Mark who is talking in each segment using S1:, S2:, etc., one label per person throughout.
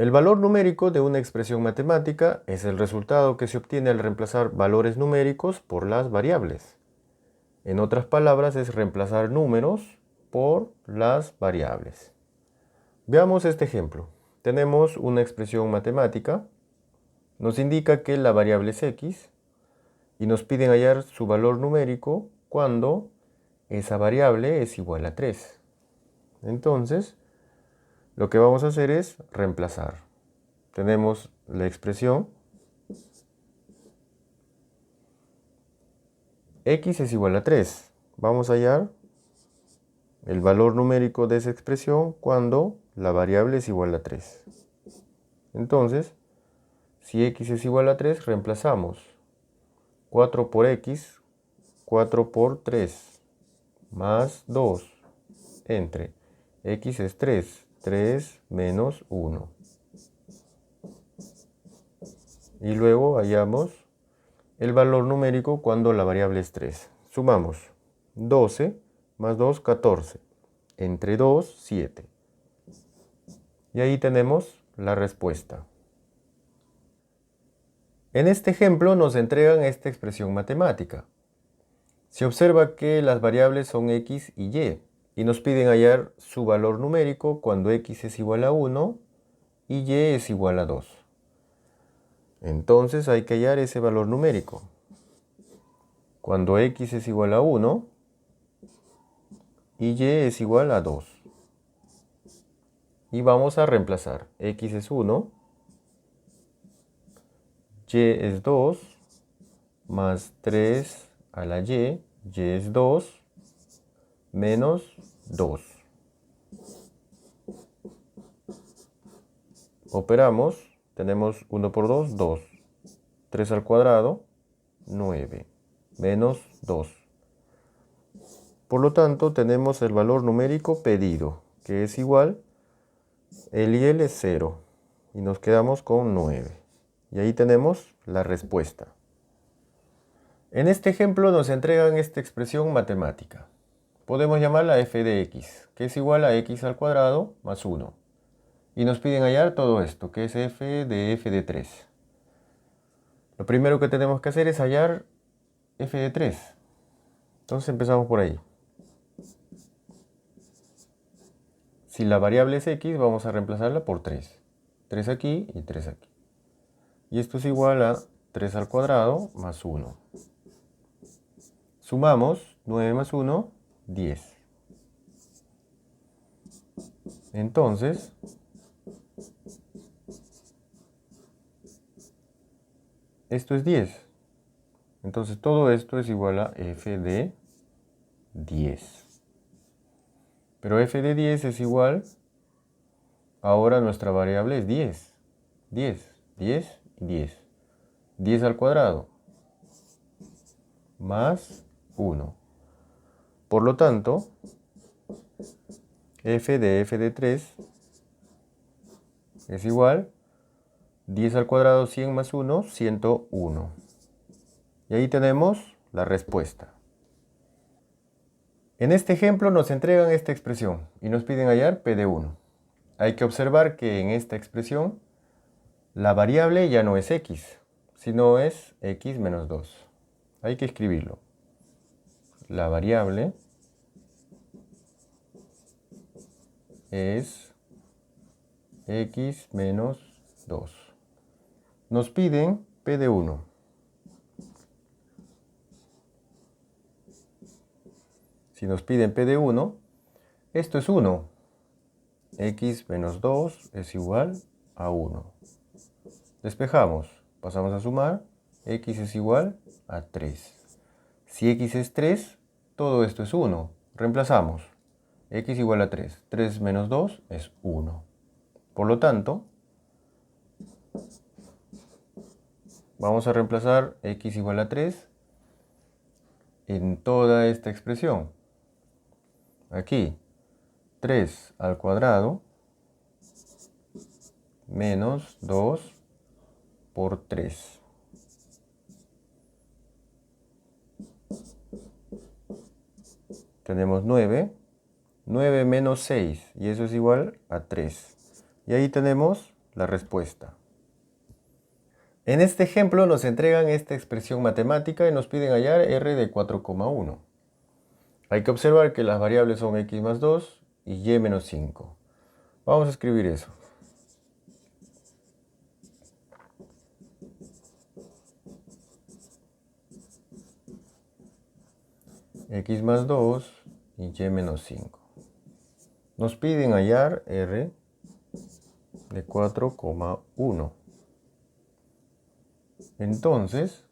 S1: El valor numérico de una expresión matemática es el resultado que se obtiene al reemplazar valores numéricos por las variables. En otras palabras, es reemplazar números por las variables. Veamos este ejemplo. Tenemos una expresión matemática, nos indica que la variable es x y nos piden hallar su valor numérico cuando esa variable es igual a 3. Entonces, lo que vamos a hacer es reemplazar. Tenemos la expresión x es igual a 3. Vamos a hallar el valor numérico de esa expresión cuando la variable es igual a 3. Entonces, si x es igual a 3, reemplazamos 4 por x, 4 por 3, más 2, entre x es 3, 3 menos 1. Y luego hallamos el valor numérico cuando la variable es 3. Sumamos 12 más 2, 14. Entre 2, 7. Y ahí tenemos la respuesta. En este ejemplo nos entregan esta expresión matemática. Se observa que las variables son x y y nos piden hallar su valor numérico cuando x es igual a 1 y y es igual a 2. Entonces hay que hallar ese valor numérico. Cuando x es igual a 1 y es igual a 2. Y vamos a reemplazar. X es 1, y es 2, más 3 a la y es 2, menos 2. Operamos, tenemos 1 por 2, 2. 3 al cuadrado, 9, menos 2. Por lo tanto, tenemos el valor numérico pedido, que es igual, el y es 0, y nos quedamos con 9. Y ahí tenemos la respuesta. En este ejemplo nos entregan esta expresión matemática. Podemos llamarla f de x, que es igual a x al cuadrado más 1. Y nos piden hallar todo esto, que es f de 3. Lo primero que tenemos que hacer es hallar f de 3. Entonces empezamos por ahí. Si la variable es x, vamos a reemplazarla por 3. 3 aquí y 3 aquí. Y esto es igual a 3 al cuadrado más 1. Sumamos 9 más 1, 10. Entonces, esto es 10. Entonces todo esto es igual a f de 10. Pero f de 10 es igual, ahora nuestra variable es 10. 10, 10 y 10. 10 al cuadrado más 1. Por lo tanto, f de 3 es igual 10 al cuadrado, 100 más 1, 101. Y ahí tenemos la respuesta. En este ejemplo nos entregan esta expresión y nos piden hallar p de 1. Hay que observar que en esta expresión la variable ya no es x, sino es x menos 2. Hay que escribirlo. La variable es x menos 2. Nos piden p de 1. Si nos piden p de 1, esto es 1. X menos 2 es igual a 1. Despejamos, pasamos a sumar, x es igual a 3. Si x es 3, todo esto es 1. Reemplazamos, x igual a 3. 3 menos 2 es 1. Por lo tanto, vamos a reemplazar x igual a 3 en toda esta expresión. Aquí, 3 al cuadrado menos 2 por 3. Tenemos 9 menos 6, y eso es igual a 3. Y ahí tenemos la respuesta. En este ejemplo nos entregan esta expresión matemática y nos piden hallar r de 4,1. Hay que observar que las variables son x más 2 y y menos 5. Vamos a escribir eso. X más 2 y y menos 5. Nos piden hallar r de 4,1. Entonces,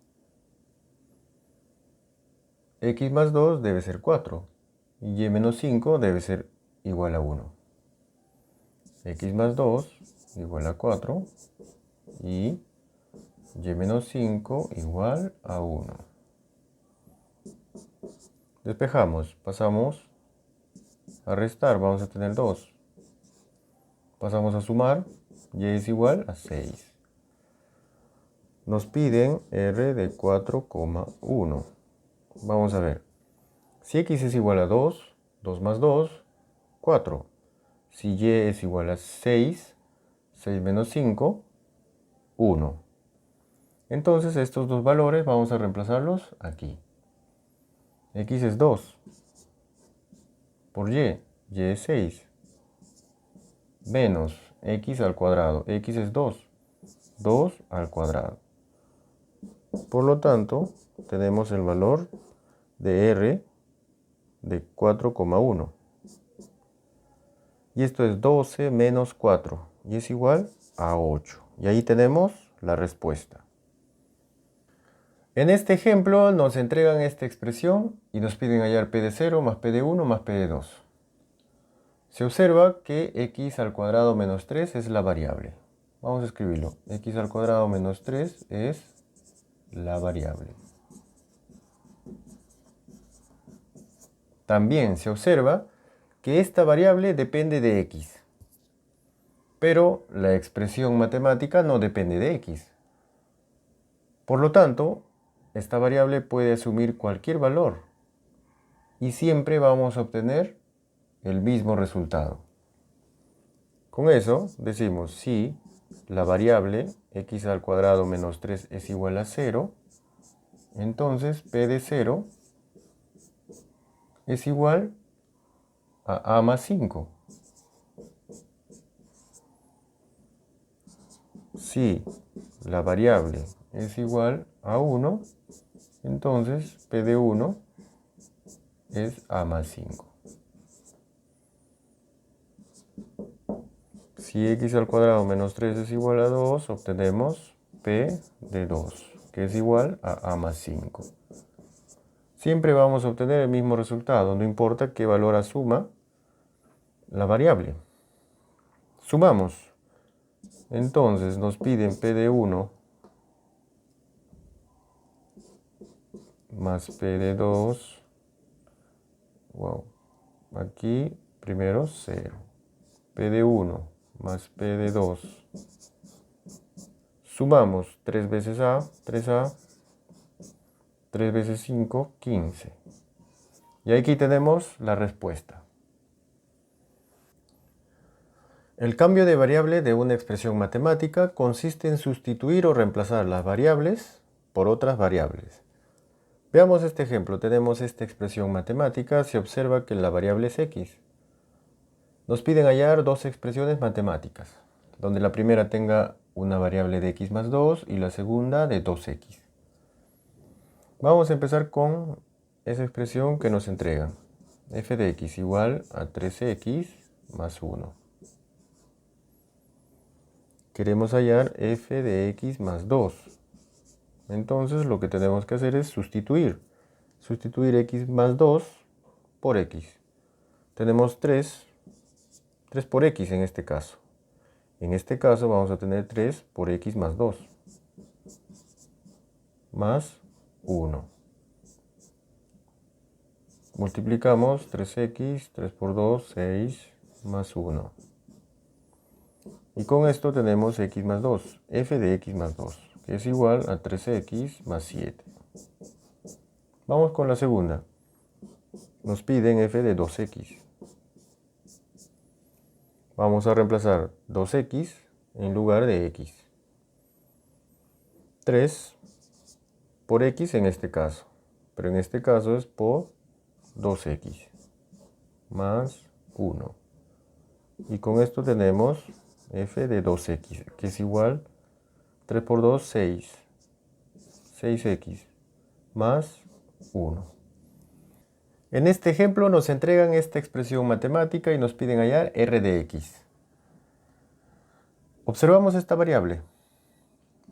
S1: x más 2 debe ser 4 y y menos 5 debe ser igual a 1. X más 2 igual a 4 y y menos 5 igual a 1. Despejamos, pasamos a restar, vamos a tener 2. Pasamos a sumar, y es igual a 6. Nos piden r de 4,1. Vamos a ver. Si x es igual a 2, 2 más 2, 4. Si y es igual a 6, 6 menos 5, 1. Entonces estos dos valores vamos a reemplazarlos aquí. X es 2 por y es 6, menos x al cuadrado, x es 2, 2 al cuadrado. Por lo tanto, tenemos el valor de r de 4,1. Y esto es 12 menos 4, y es igual a 8. Y ahí tenemos la respuesta. En este ejemplo nos entregan esta expresión y nos piden hallar p de 0 más p de 1 más p de 2. Se observa que x al cuadrado menos 3 es la variable. Vamos a escribirlo. X al cuadrado menos 3 es la variable. También se observa que esta variable depende de x. Pero la expresión matemática no depende de x. Por lo tanto, esta variable puede asumir cualquier valor. Y siempre vamos a obtener el mismo resultado. Con eso decimos si la variable x al cuadrado menos 3 es igual a 0, entonces p de 0 es igual a más 5. Si la variable es igual a 1, entonces p de 1 es a más 5. Si x al cuadrado menos 3 es igual a 2, obtenemos p de 2, que es igual a más 5. Siempre vamos a obtener el mismo resultado, no importa qué valor asuma la variable. Sumamos. Entonces nos piden p de 1 más p de 2. Wow. Aquí primero 0. P de 1 más P de 2. Sumamos 3 veces A, 3A. 3 veces 5, 15. Y aquí tenemos la respuesta. El cambio de variable de una expresión matemática consiste en sustituir o reemplazar las variables por otras variables. Veamos este ejemplo. Tenemos esta expresión matemática. Se observa que la variable es x. Nos piden hallar dos expresiones matemáticas, donde la primera tenga una variable de x más 2 y la segunda de 2x. Vamos a empezar con esa expresión que nos entregan. F de x igual a 3x más 1. Queremos hallar f de x más 2. Entonces lo que tenemos que hacer es sustituir. Sustituir x más 2 por x. Tenemos 3 por x en este caso. En este caso vamos a tener 3 por x más 2. Más 1. Multiplicamos 3x, 3 por 2, 6, más 1. Y con esto tenemos x más 2, f de x más 2, que es igual a 3x más 7. Vamos con la segunda. Nos piden f de 2x. Vamos a reemplazar 2x en lugar de x. 3 por x en este caso, pero en este caso es por 2x más 1. Y con esto tenemos f de 2x, que es igual 3 por 2, 6. 6x más 1. En este ejemplo nos entregan esta expresión matemática y nos piden hallar r de x. Observamos esta variable,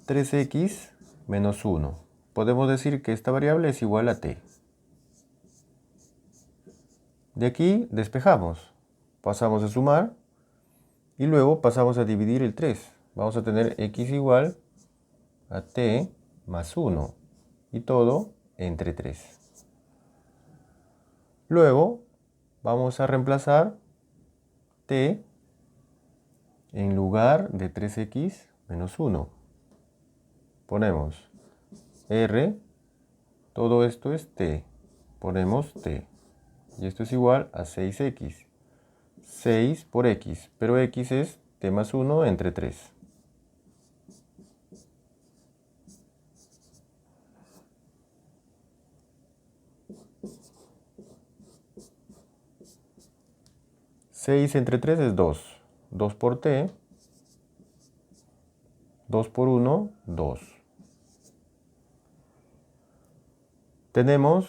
S1: 3x menos 1. Podemos decir que esta variable es igual a t. De aquí despejamos, pasamos a sumar y luego pasamos a dividir el 3. Vamos a tener x igual a t más 1 y todo entre 3. Luego vamos a reemplazar t en lugar de 3x menos 1. Ponemos r, todo esto es t, ponemos t. Y esto es igual a 6x. 6 por x, pero x es t más 1 entre 3. Seis entre 3 es 2. 2 por t. 2 por 1, 2. Tenemos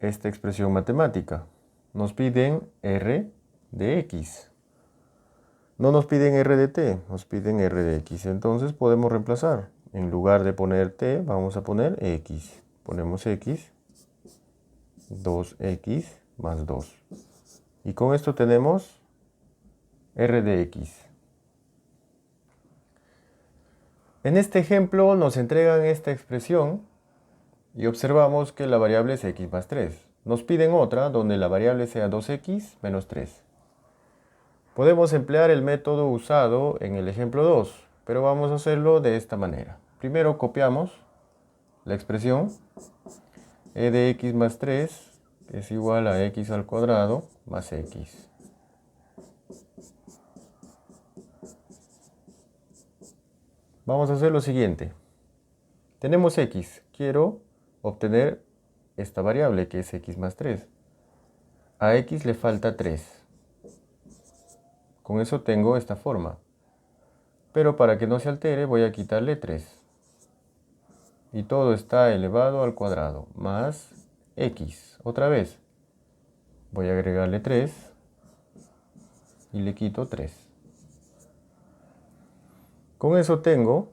S1: esta expresión matemática. Nos piden r de x. No nos piden r de t, nos piden r de x. Entonces podemos reemplazar. En lugar de poner t, vamos a poner x. Ponemos x, 2x más 2. Y con esto tenemos r de x. En este ejemplo nos entregan esta expresión y observamos que la variable es x más 3. Nos piden otra donde la variable sea 2x menos 3. Podemos emplear el método usado en el ejemplo 2, pero vamos a hacerlo de esta manera. Primero copiamos la expresión e de x más 3 es igual a x al cuadrado más x. Vamos a hacer lo siguiente. Tenemos x. Quiero obtener esta variable que es x más 3. A x le falta 3. Con eso tengo esta forma. Pero para que no se altere voy a quitarle 3. Y todo está elevado al cuadrado más x. Otra vez. Voy a agregarle 3 y le quito 3. Con eso tengo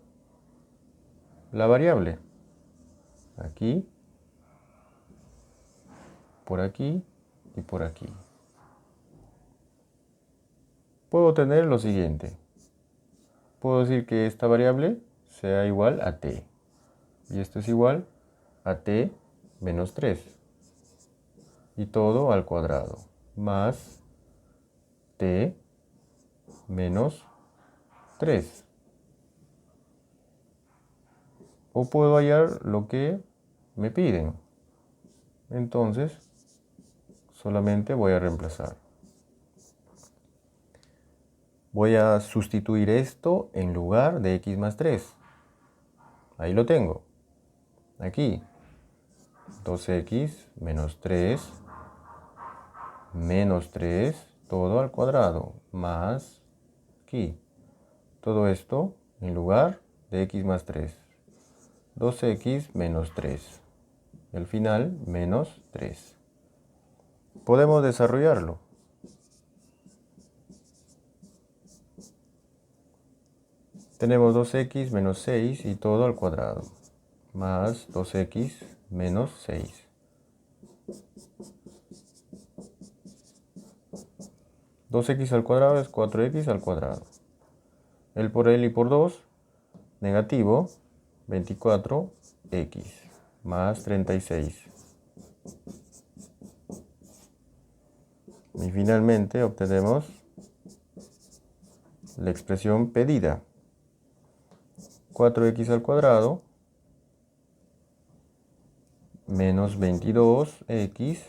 S1: la variable. Aquí, por aquí y por aquí. Puedo tener lo siguiente. Puedo decir que esta variable sea igual a t. Y esto es igual a t menos 3. Y todo al cuadrado. Más t menos 3. O puedo hallar lo que me piden. Entonces, solamente voy a reemplazar. Voy a sustituir esto en lugar de x más 3. Ahí lo tengo. Aquí. 2x menos 3 menos 3, todo al cuadrado, más aquí. Todo esto en lugar de x más 3. 2x menos 3. El final, menos 3. Podemos desarrollarlo. Tenemos 2x menos 6 y todo al cuadrado. Más 2x menos 6. Dos x al cuadrado es 4x al cuadrado. El por el y por 2, negativo, 24x más 36. Y finalmente obtenemos la expresión pedida. 4x al cuadrado menos 22x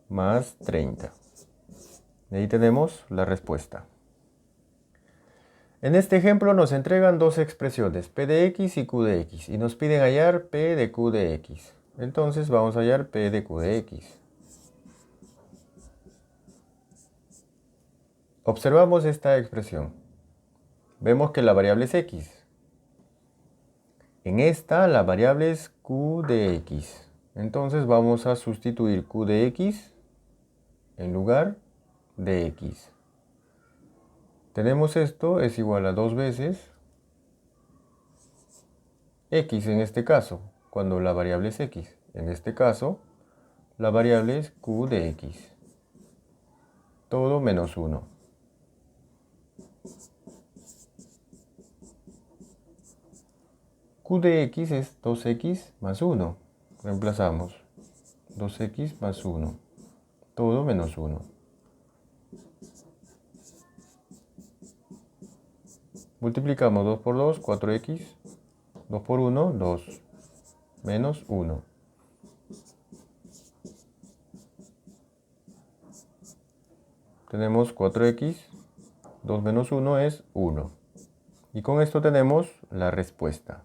S1: más 30. Y ahí tenemos la respuesta. En este ejemplo nos entregan dos expresiones, p de x y q de x, y nos piden hallar p de q de x. Entonces vamos a hallar p de q de x. Observamos esta expresión. Vemos que la variable es x. En esta la variable es q de x. Entonces vamos a sustituir q de x en lugar de x. Tenemos esto es igual a 2 veces x en este caso, cuando la variable es x. En este caso, la variable es q de x. Todo menos 1. Q de x es 2x más 1. Reemplazamos 2x más 1. Todo menos 1. Multiplicamos 2 por 2, 4x. 2 por 1, 2. Menos 1. Tenemos 4x. 2 menos 1 es 1. Y con esto tenemos la respuesta.